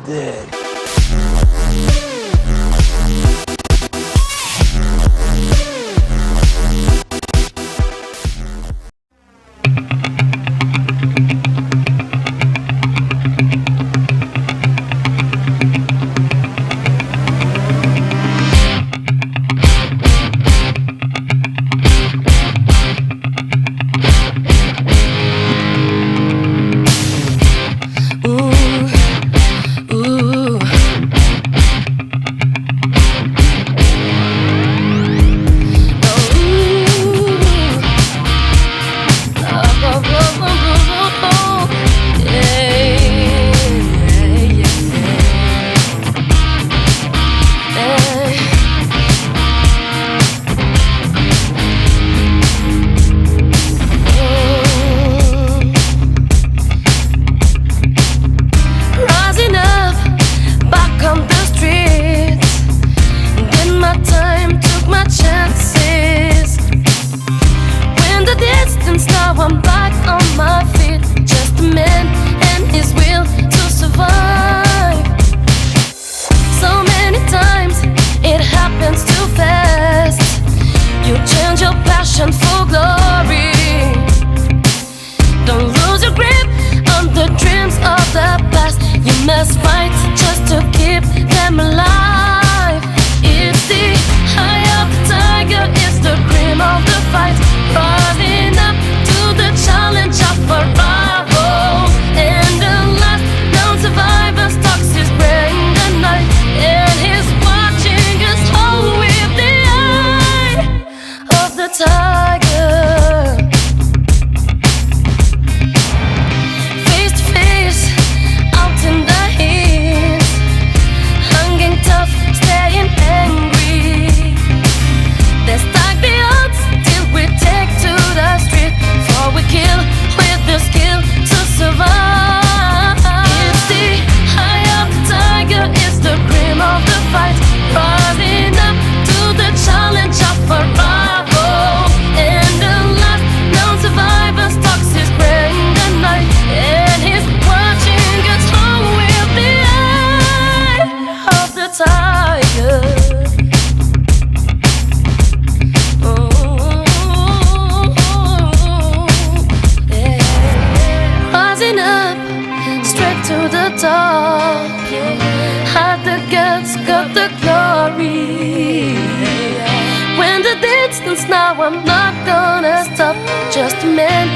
dead. I'm back on my feet, just a man and his will to survive. So many times it happens too fast. You change your passion for glory. Don't lose your grip on the dreams of the past. You must fight just to keep them alive. It's the eye of the tiger, it's the cream of the fight. Rising up the challenge of survival, and the last known survivor stalks his prey in the night, and he's watching us all with the eye of the tiger. Face to face, out in the heat, hanging tough, staying angry. They stack the odds till we take to the street. We kill with the skill to survive. It's the eye of the tiger, it's the cream of the fight. Rising up to the challenge of survival, and the last known survivor stalks his prey in the night, and he's watching us all with the eye of the tiger. To the top, had the guts, got the glory. When the distance now, I'm not gonna stop. Just a man